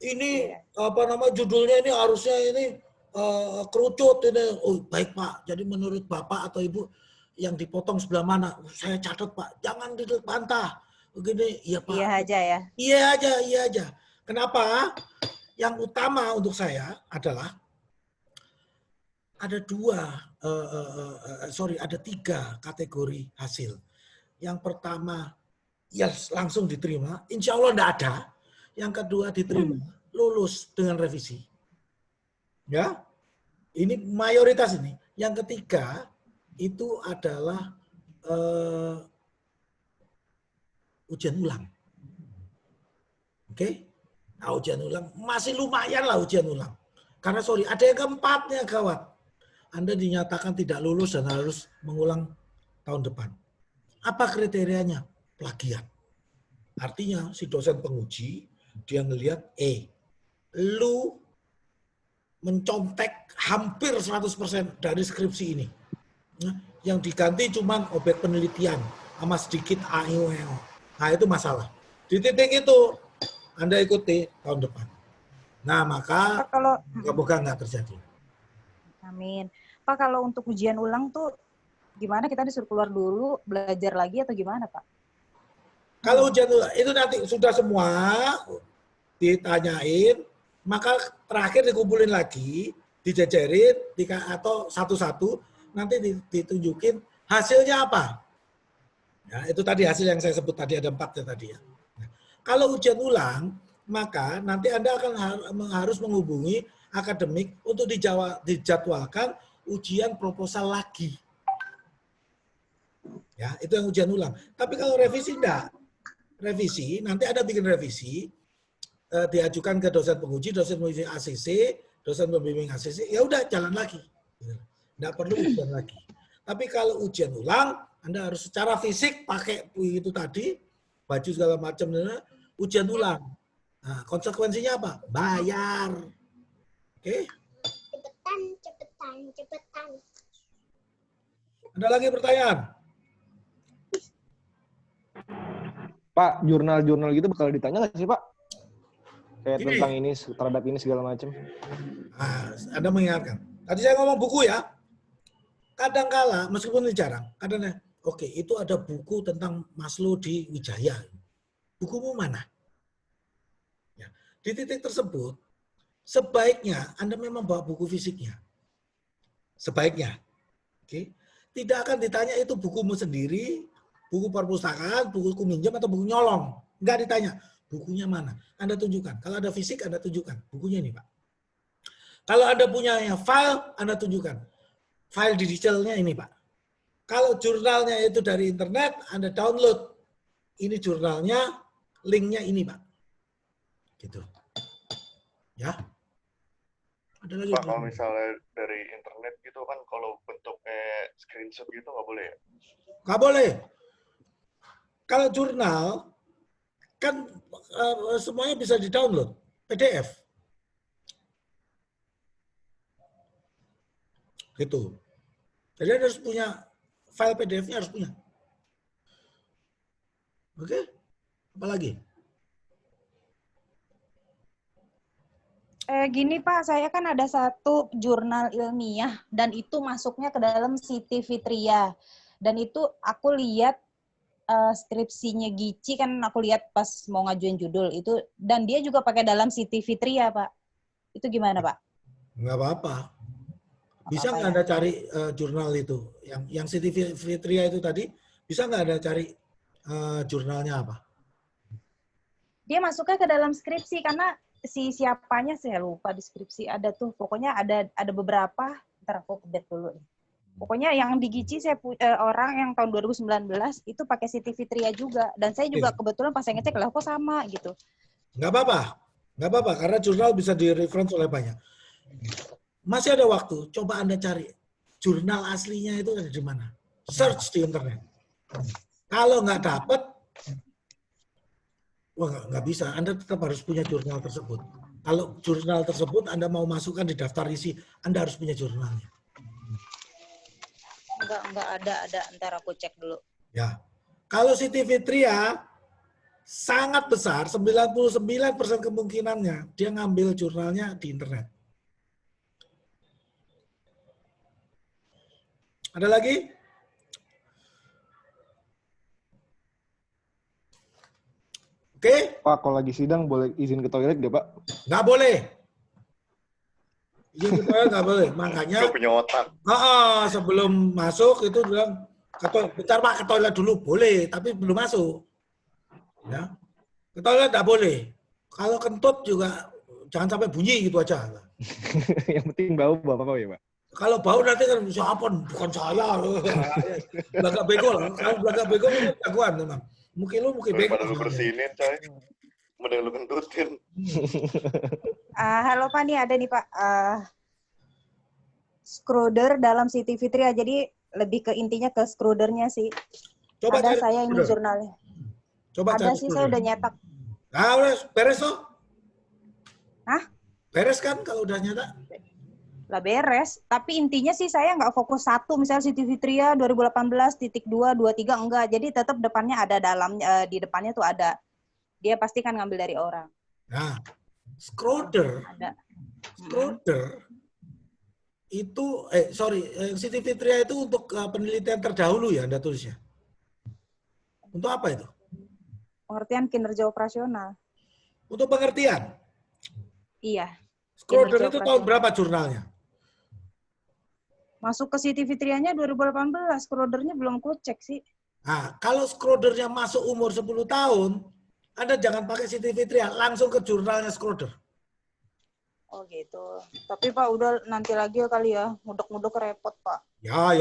Ini judulnya ini harusnya ini kerucut ini. Oh, baik Pak. Jadi menurut Bapak atau Ibu yang dipotong sebelah mana? Saya catat Pak. Jangan dibantah. Begini, iya Pak. Iya aja ya. Iya aja. Kenapa? Yang utama untuk saya adalah ada ada 3 kategori hasil. Yang pertama, ya langsung diterima. Insya Allah tidak ada. Yang kedua diterima, lulus dengan revisi. Ya, ini mayoritas ini. Yang ketiga itu adalah ujian ulang. Oke? Nah, ujian ulang masih lumayan lah ujian ulang. Karena ada yang keempatnya gawat. Anda dinyatakan tidak lulus dan harus mengulang tahun depan. Apa kriterianya? Plagiat. Artinya si dosen penguji dia ngelihat lu mencontek hampir 100% dari skripsi ini. Nah, yang diganti cuma objek penelitian sama sedikit AIOEO. Nah, itu masalah. Di titik itu Anda ikuti tahun depan. Nah, maka Pak kalau moga-moga nggak terjadi. amin. Pak kalau untuk ujian ulang tuh gimana, kita disuruh keluar dulu belajar lagi atau gimana Pak? Kalau ujian itu nanti sudah semua ditanyain, maka terakhir dikumpulin lagi, dijajarin, atau satu-satu, nanti ditunjukin hasilnya apa. Ya, itu tadi hasil yang saya sebut tadi, ada 4 ya tadi ya. Nah, kalau ujian ulang, maka nanti Anda akan harus menghubungi akademik untuk dijadwalkan ujian proposal lagi. Ya, itu yang ujian ulang. Tapi kalau revisi enggak. Revisi, nanti Anda bikin revisi, diajukan ke dosen penguji ACC, dosen pembimbing ACC, ya udah jalan lagi. Enggak perlu ujian lagi. Tapi kalau ujian ulang, Anda harus secara fisik pakai itu tadi, baju segala macam, ujian ulang. Nah, konsekuensinya apa? Bayar. Oke? Cepetan. Ada lagi pertanyaan? Pak, jurnal-jurnal gitu bakal ditanya nggak sih, Pak? Kayak Gini. tentang ini, terhadap ini segala macam. Nah, Anda mengingatkan. Tadi saya ngomong buku ya. Kadangkala, meskipun ini jarang, kadang-kadang, oke, itu ada buku tentang Maslow di Wijaya. Bukumu mana? Ya. Di titik tersebut, sebaiknya Anda memang bawa buku fisiknya. Sebaiknya. Oke. Tidak akan ditanya itu bukumu sendiri, buku perpustakaan, buku minjem, atau buku nyolong. Enggak ditanya. Bukunya mana? Anda tunjukkan. Kalau ada fisik, Anda tunjukkan. Bukunya ini, Pak. Kalau Anda punya file, Anda tunjukkan. File digitalnya ini, Pak. Kalau jurnalnya itu dari internet, Anda download. Ini jurnalnya, linknya ini, Pak. Gitu. Ya. Ada lagi. Pak, kalau misalnya dari internet gitu kan, kalau bentuknya screenshot gitu nggak boleh ya? Nggak boleh. Kalau jurnal, kan semuanya bisa di-download. PDF. Gitu. Jadi Anda harus punya file PDF-nya, harus punya. Oke? Apa lagi? Gini Pak, saya kan ada satu jurnal ilmiah dan itu masuknya ke dalam Siti Fitria. Dan itu aku lihat skripsinya Gici, kan aku lihat pas mau ngajuin judul itu, dan dia juga pakai dalam Siti Fitria, Pak. Itu gimana, Pak? Nggak apa-apa. Bisa nggak Anda cari jurnal itu? Yang Siti Fitria itu tadi, bisa nggak Anda cari jurnalnya apa? Dia masuknya ke dalam skripsi, karena si siapanya saya lupa di skripsi ada tuh. Pokoknya ada beberapa, ntar aku update dulu. Pokoknya yang di Gici saya orang yang tahun 2019 itu pakai Siti Fitria juga. Dan saya juga kebetulan pas saya ngecek lah kok sama gitu. Nggak apa-apa. Nggak apa-apa, karena jurnal bisa di-reference oleh banyak. Masih ada waktu, coba Anda cari jurnal aslinya itu ada di mana. Search di internet. Kalau nggak dapat, wah nggak bisa. Anda tetap harus punya jurnal tersebut. Kalau jurnal tersebut Anda mau masukkan di daftar isi, Anda harus punya jurnalnya. Enggak ada. Ntar aku cek dulu. Ya. Kalau Siti Fitria, sangat besar, 99% kemungkinannya dia ngambil jurnalnya di internet. Ada lagi? Oke? Pak, kalau lagi sidang boleh izin ke toilet nggak, Pak? Nggak boleh. Izin ke toilet nggak boleh. Makanya Nggak punya otak. sebelum masuk itu bilang, bentar Pak, ke toilet dulu. Boleh, tapi belum masuk. Ya. Ke toilet nggak boleh. Kalau kentut juga jangan sampai bunyi gitu aja. Yang penting bau Bapak ya, Pak? Kalau bau nanti kan siapa? Bukan saya. Belakang bego lah. Kalau belakang bego itu jagoan memang. Mungkin bego. Daripada lu bersihinin, coy. Mending lu kentutin. Halo Pak, nih ada nih Pak. Skroder dalam Siti Fitria. Jadi lebih ke intinya ke skrodernya sih. Coba ada cari saya ini skroder. jurnalnya. Coba Ada cari sih, skroder. saya udah nyetak. Nah, udah beres toh? Hah? Beres kan kalau udah nyetak? Lah beres. Tapi intinya sih saya nggak fokus satu. Misalnya Siti Fitria 2018.2, 23, enggak. Jadi tetap depannya ada di depannya tuh ada. Dia pasti kan ngambil dari orang. Nah, Schroeder Ada. itu Siti Fitria itu untuk penelitian terdahulu ya Anda tulisnya. Untuk apa itu? Pengertian kinerja operasional. Untuk pengertian. Iya. Schroeder Kinerja itu tahun operasional. berapa jurnalnya? Masuk ke Siti Fitrianya 2018, Schroedernya belum kucek sih. Nah, kalau Schroedernya masuk umur 10 tahun, Anda jangan pakai Siti Fitria, langsung ke jurnalnya Schroeder. Oh gitu. Tapi Pak udah nanti lagi kali ya, mudok-mudok repot Pak. Ya.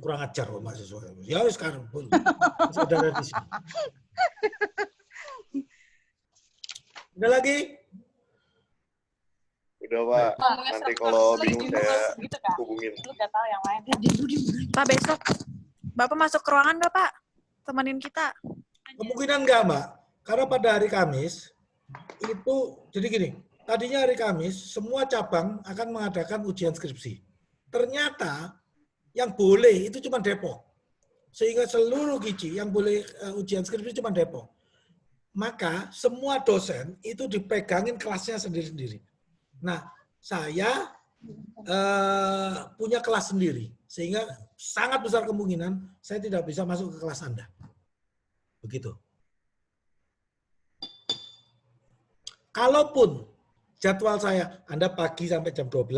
Kurang ajar kok mahasiswa. Ya sekarang pun. Saudara di sini. Udah lagi? Udah Pak, nanti kalau bingung saya hubungin. Pak, besok Bapak masuk ke ruangan nggak, Pak? Temenin kita. Kemungkinan enggak, Mbak. Karena pada hari Kamis, itu, jadi gini, tadinya hari Kamis, semua cabang akan mengadakan ujian skripsi. Ternyata, yang boleh itu cuma Depok. Sehingga seluruh GIJI yang boleh ujian skripsi cuma Depok. Maka, semua dosen itu dipegangin kelasnya sendiri-sendiri. Nah, saya punya kelas sendiri, sehingga sangat besar kemungkinan saya tidak bisa masuk ke kelas Anda. Begitu. Kalaupun jadwal saya, Anda pagi sampai jam 12,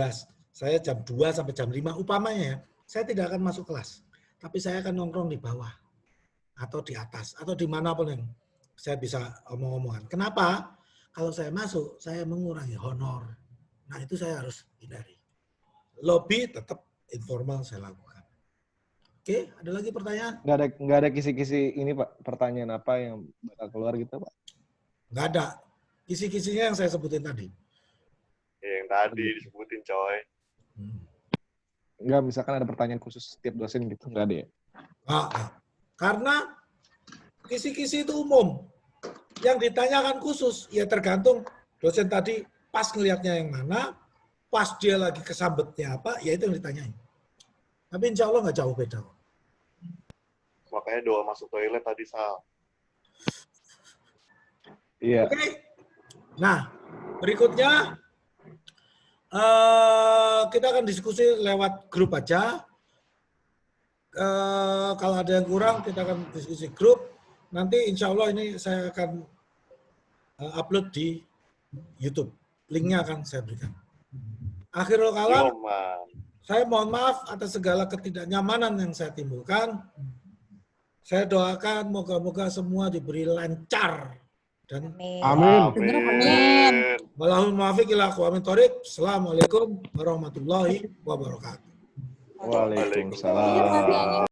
saya jam 2 sampai jam 5, upamanya, saya tidak akan masuk kelas. Tapi saya akan nongkrong di bawah, atau di atas, atau dimanapun yang saya bisa omong-omongan. Kenapa? Kalau saya masuk, saya mengurangi honor. Nah, itu saya harus hindari. Lobby tetap informal saya lakukan. Oke, ada lagi pertanyaan? Nggak ada kisi-kisi ini Pak, pertanyaan apa yang bakal keluar gitu Pak? Nggak ada. Kisi-kisinya yang saya sebutin tadi. Yang tadi disebutin coy. Nggak, misalkan ada pertanyaan khusus setiap dosen gitu, nggak ada ya? Nggak. Karena kisi-kisi itu umum. Yang ditanyakan khusus, ya tergantung dosen tadi pas ngelihatnya yang mana, pas dia lagi kesambetnya apa, ya itu yang ditanyain. Tapi insya Allah nggak jauh beda. Makanya doa masuk toilet tadi, Sal. Iya. Oke. Nah, berikutnya kita akan diskusi lewat grup aja. Kalau ada yang kurang, kita akan diskusi grup. Nanti insya Allah ini saya akan upload di YouTube. Linknya akan saya berikan. Akhirul kalam, saya mohon maaf atas segala ketidaknyamanan yang saya timbulkan. Saya doakan moga-moga semua diberi lancar. Dan Amin. Wallahul muwaffiq ila aqwamit thoriq. Assalamualaikum warahmatullahi wabarakatuh. Waalaikumsalam.